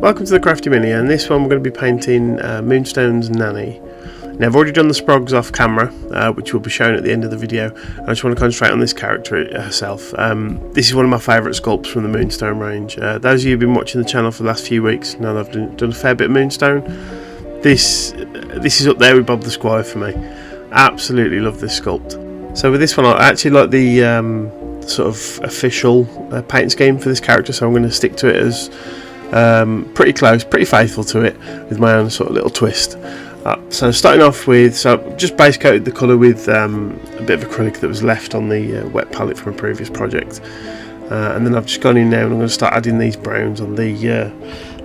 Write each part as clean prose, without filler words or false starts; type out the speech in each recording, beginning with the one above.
Welcome to the Crafty Mini, and this one we're going to be painting Moonstone's Nanny. Now I've already done the sprogs off camera, which will be shown at the end of the video. I just want to concentrate on this character herself. This is one of my favourite sculpts from the Moonstone range. Those of you who've been watching the channel for the last few weeks know that I've done a fair bit of Moonstone. This is up there with Bob the Squire for me. Absolutely love this sculpt. So with this one, I actually like the sort of official paint scheme for this character, so I'm going to stick to it as pretty close, pretty faithful to it, with my own sort of little twist. So starting off with, just base coated the colour with a bit of acrylic that was left on the wet palette from a previous project, and then I've just gone in now and I'm going to start adding these browns on the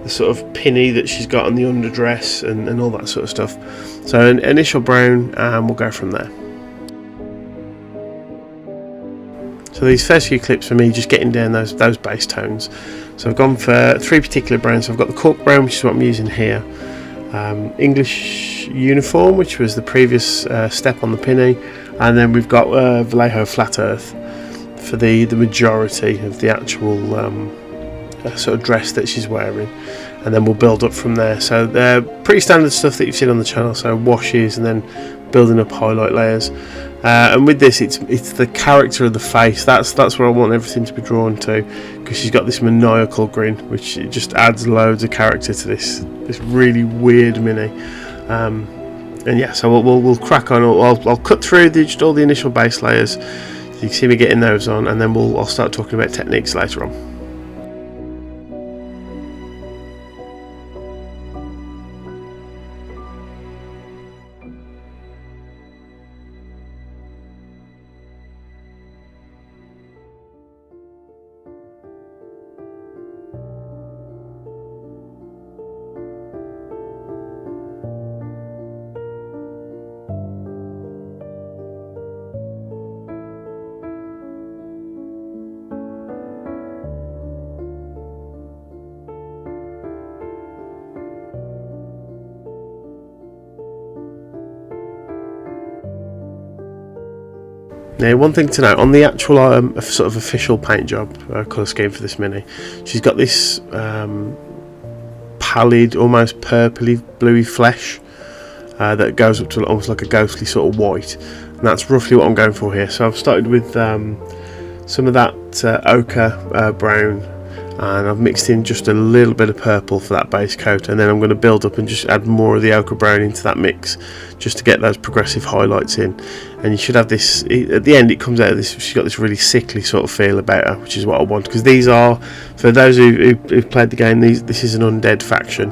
sort of pinny that she's got on the underdress and all that sort of stuff. So an initial brown, and we'll go from there. So these first few clips for me, just getting down those base tones. So I've gone for three particular browns. So I've got the cork brown, which is what I'm using here. English uniform, which was the previous step on the pinny, and then we've got Vallejo flat earth for the majority of the actual sort of dress that she's wearing, and then we'll build up from there. So they're pretty standard stuff that you've seen on the channel, so washes and then building up highlight layers. And with this, it's the character of the face. That's where I want everything to be drawn to, because she's got this maniacal grin, which it just adds loads of character to this really weird mini. And yeah, so we'll crack on. I'll cut through just all the initial base layers, so you can see me getting those on, and then I'll start talking about techniques later on. Now, one thing to note on the actual sort of official paint job colour scheme for this mini, she's got this pallid, almost purpley bluey flesh that goes up to almost like a ghostly sort of white, and that's roughly what I'm going for here. So I've started with some of that ochre brown, and I've mixed in just a little bit of purple for that base coat, and then I'm going to build up and just add more of the ochre brown into that mix, just to get those progressive highlights in. And you should have this at the end. It comes out of this, she's got this really sickly sort of feel about her, which is what I want, because these are, for those who've played the game, this is an undead faction,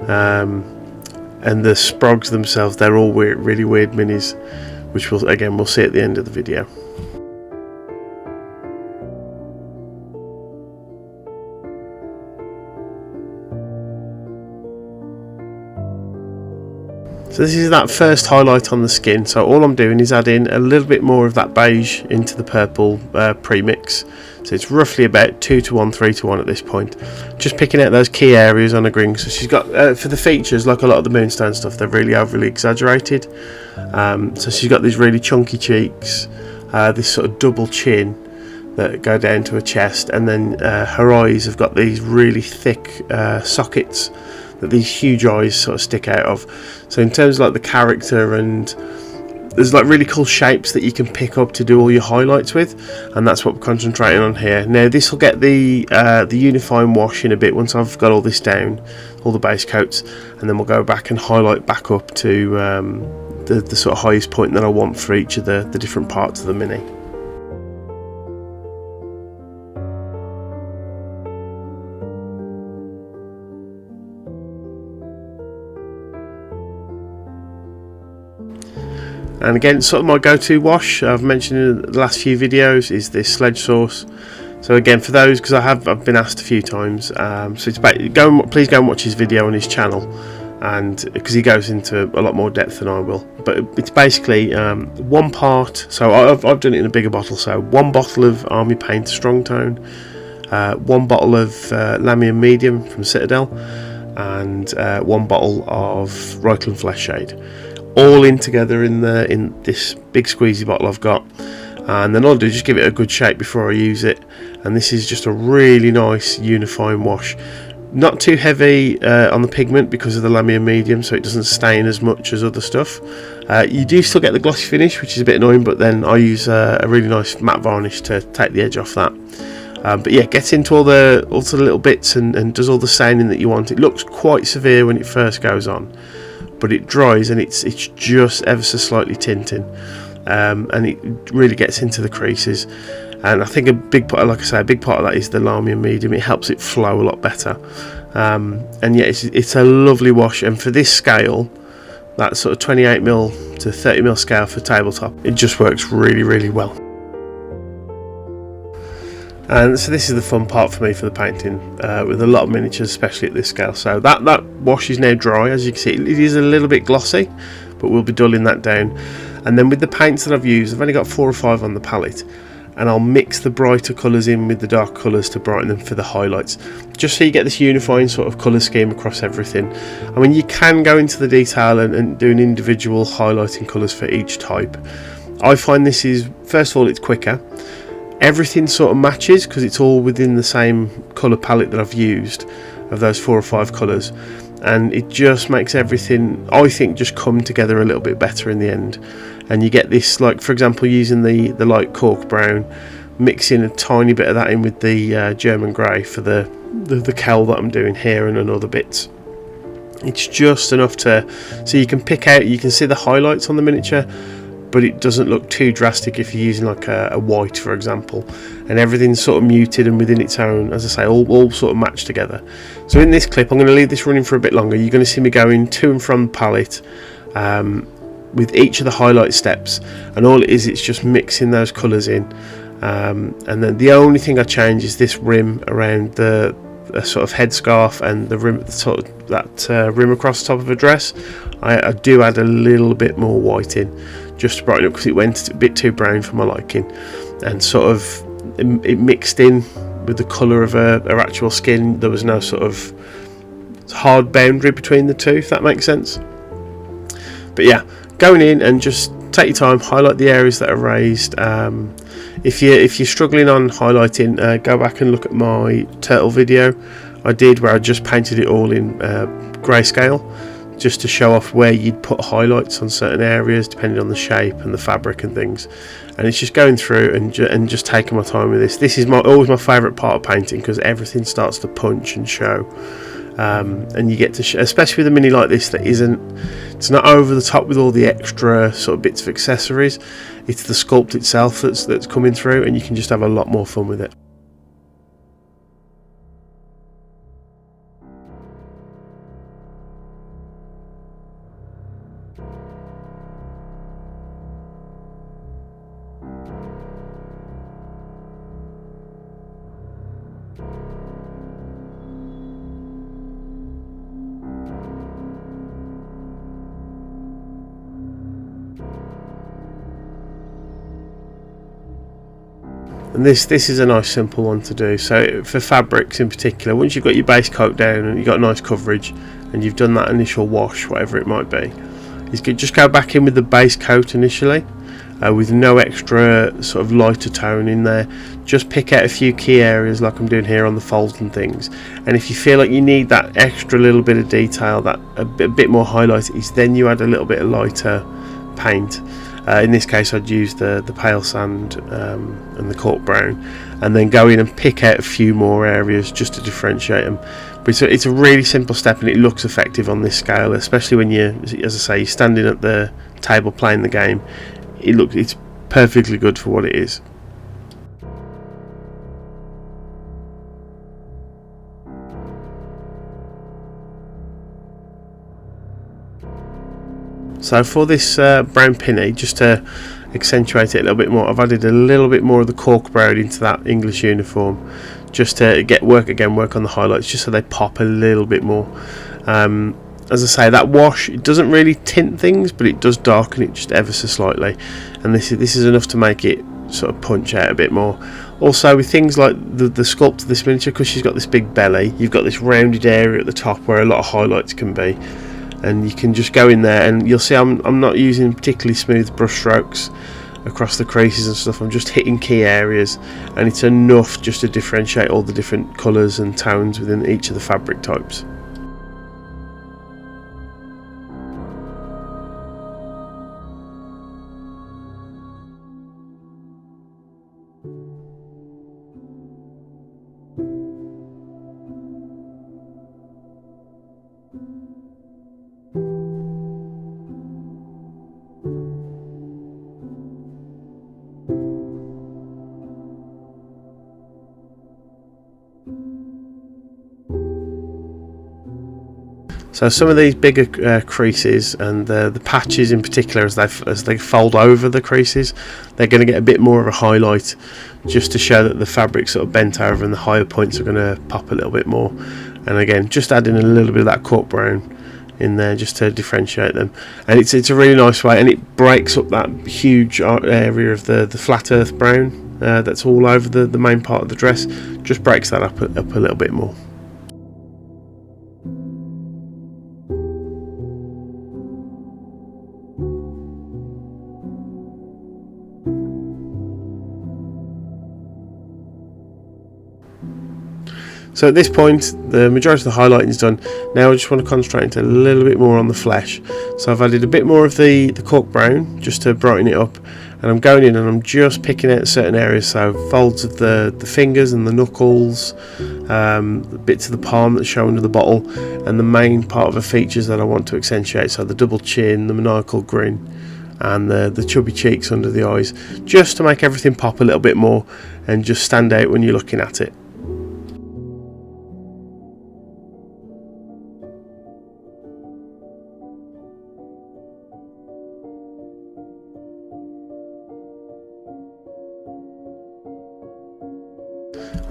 and the sprogs themselves, they're all really weird minis, which we'll see at the end of the video. So this is that first highlight on the skin, so all I'm doing is adding a little bit more of that beige into the purple pre-mix. So it's roughly about 2 to 1, 3 to 1 at this point. Just picking out those key areas on the green. So she's got, for the features, like a lot of the Moonstone stuff, they're really overly exaggerated. So she's got these really chunky cheeks, this sort of double chin that go down to her chest, and then her eyes have got these really thick sockets that these huge eyes sort of stick out of. So in terms of like the character, and there's like really cool shapes that you can pick up to do all your highlights with, and that's what we're concentrating on here. Now this will get the unifying wash in a bit once I've got all this down, all the base coats, and then we'll go back and highlight back up to the sort of highest point that I want for each of the different parts of the mini. And again, sort of my go-to wash, I've mentioned in the last few videos, is this sledge sauce. So again, for those, because I've been asked a few times, so it's please go and watch his video on his channel, and because he goes into a lot more depth than I will. But it's basically one part. So I've done it in a bigger bottle. So 1 bottle of Army Paint Strong Tone, 1 bottle of Lamium Medium from Citadel, and 1 bottle of Reikland Flesh Shade. All in together in this big squeezy bottle I've got, and then all I do is just give it a good shake before I use it. And this is just a really nice unifying wash. Not too heavy on the pigment because of the lamier medium, so it doesn't stain as much as other stuff. You do still get the glossy finish, which is a bit annoying, but then I use a really nice matte varnish to take the edge off that. But yeah, gets into all the little bits and does all the staining that you want. It looks quite severe when it first goes on, but it dries and it's just ever so slightly tinting, and it really gets into the creases. And I think a big part of that is the lamier medium. It helps it flow a lot better. And yeah, it's a lovely wash, and for this scale, that sort of 28mm to 30mm scale for tabletop, it just works really, really well. And so this is the fun part for me for the painting, with a lot of miniatures, especially at this scale. So that wash is now dry. As you can see, it is a little bit glossy, but we'll be dulling that down. And then with the paints that I've used, I've only got 4 or 5 on the palette, and I'll mix the brighter colours in with the dark colours to brighten them for the highlights, just so you get this unifying sort of colour scheme across everything. I mean, you can go into the detail and do an individual highlighting colours for each type. I find this is, first of all, it's quicker. Everything sort of matches because it's all within the same colour palette that I've used of those 4 or 5 colours, and it just makes everything, I think, just come together a little bit better in the end. And you get this, like for example, using the light cork brown, mixing a tiny bit of that in with the German grey for the cowl that I'm doing here and other bits. It's just enough so you can pick out, you can see the highlights on the miniature, but it doesn't look too drastic if you're using like a white, for example, and everything's sort of muted and within its own, as I say, all sort of matched together. So in this clip, I'm going to leave this running for a bit longer. You're going to see me going to and from the palette with each of the highlight steps, and all it is, it's just mixing those colours in, and then the only thing I change is this rim around the sort of headscarf and the rim, sort of that rim across the top of a dress. I do add a little bit more white in, just to brighten up, because it went a bit too brown for my liking, and sort of it mixed in with the colour of her actual skin. There was no sort of hard boundary between the two, if that makes sense. But yeah, going in and just take your time, highlight the areas that are raised. If you're struggling on highlighting, go back and look at my turtle video I did, where I just painted it all in grayscale, just to show off where you'd put highlights on certain areas depending on the shape and the fabric and things. And it's just going through and just taking my time with this. This is always my favourite part of painting, because everything starts to punch and show. And you get to especially with a mini like this that it's not over the top with all the extra sort of bits of accessories. It's the sculpt itself that's coming through, and you can just have a lot more fun with it. And this is a nice simple one to do. So for fabrics in particular, once you've got your base coat down and you've got nice coverage and you've done that initial wash, whatever it might be, is just go back in with the base coat initially, with no extra sort of lighter tone in there. Just pick out a few key areas like I'm doing here on the folds and things, and if you feel like you need that extra little bit of detail, that a bit more highlight, is then you add a little bit of lighter paint. In this case I'd use the pale sand and the cork brown, and then go in and pick out a few more areas just to differentiate them. But it's a really simple step, and it looks effective on this scale, especially when you, as I say, you're standing at the table playing the game. It's perfectly good for what it is. So for this brown pinny, just to accentuate it a little bit more, I've added a little bit more of the cork brown into that English uniform, just to work on the highlights, just so they pop a little bit more. As I say, that wash, it doesn't really tint things, but it does darken it just ever so slightly, and this is enough to make it sort of punch out a bit more. Also with things like the sculpt of this miniature, because she's got this big belly, you've got this rounded area at the top where a lot of highlights can be, and you can just go in there, and you'll see I'm not using particularly smooth brush strokes. across the creases and stuff. I'm just hitting key areas, and it's enough just to differentiate all the different colours and tones within each of the fabric types. So some of these bigger creases and the patches in particular, as they fold over the creases, they're going to get a bit more of a highlight, just to show that the fabric's sort of bent over and the higher points are going to pop a little bit more. And again, just adding a little bit of that cork brown in there just to differentiate them. And it's a really nice way, and it breaks up that huge area of the flat earth brown that's all over the main part of the dress. Just breaks that up a little bit more. So at this point, the majority of the highlighting is done. Now I just want to concentrate a little bit more on the flesh. So I've added a bit more of the cork brown just to brighten it up, and I'm going in and I'm just picking out certain areas, so folds of the fingers and the knuckles, the bits of the palm that show under the bottle, and the main part of the features that I want to accentuate, so the double chin, the maniacal grin, and the chubby cheeks under the eyes, just to make everything pop a little bit more and just stand out when you're looking at it.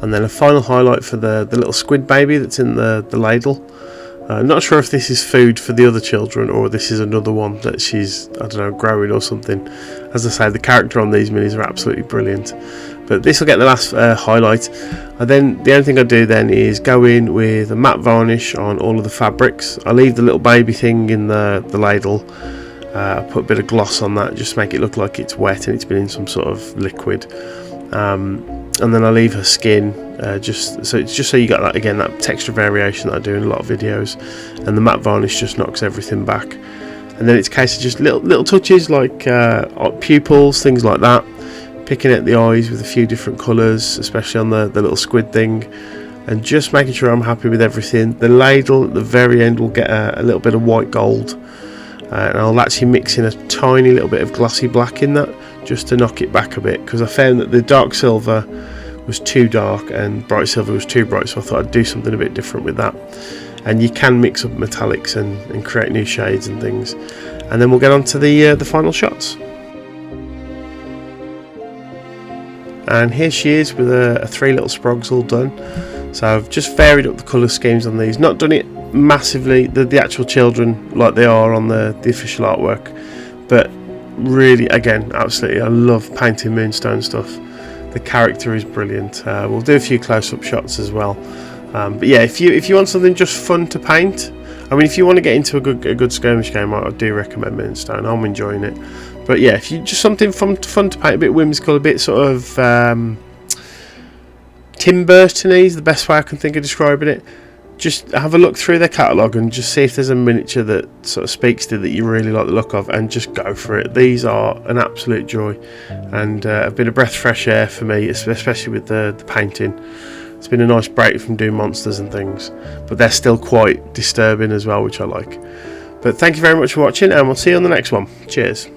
And then a final highlight for the little squid baby that's in the ladle. I'm not sure if this is food for the other children or this is another one that she's, I don't know, growing or something. As I say, the character on these minis are absolutely brilliant. But this will get the last highlight. And then the only thing I do then is go in with a matte varnish on all of the fabrics. I leave the little baby thing in the ladle. I put a bit of gloss on that just to make it look like it's wet and it's been in some sort of liquid. And then I leave her skin just so you got that, again, that texture variation that I do in a lot of videos, and the matte varnish just knocks everything back. And then it's a case of just little touches like pupils, things like that, picking out the eyes with a few different colours, especially on the little squid thing, and just making sure I'm happy with everything. The ladle at the very end will get a little bit of white gold, and I'll actually mix in a tiny little bit of glossy black in that, just to knock it back a bit, because I found that the dark silver was too dark and bright silver was too bright, so I thought I'd do something a bit different with that. And you can mix up metallics and create new shades and things. And then we'll get on to the final shots. And here she is with a 3 little sprogs all done. So I've just varied up the colour schemes on these, not done it massively, the actual children like they are on the official artwork, but really, again, absolutely, I love painting Moonstone stuff. The character is brilliant. We'll do a few close-up shots as well. But yeah, if you want something just fun to paint, I mean, if you want to get into a good skirmish game, I do recommend Moonstone. I'm enjoying it. But yeah, if you just something fun to paint, a bit whimsical, a bit sort of Tim Burton-y is the best way I can think of describing it. Just have a look through their catalogue and just see if there's a miniature that sort of speaks to that you really like the look of, and just go for it. These are an absolute joy, and have been a breath of fresh air for me, especially with the painting. It's been a nice break from doing monsters and things, but they're still quite disturbing as well, which I like. But thank you very much for watching, and we'll see you on the next one. Cheers.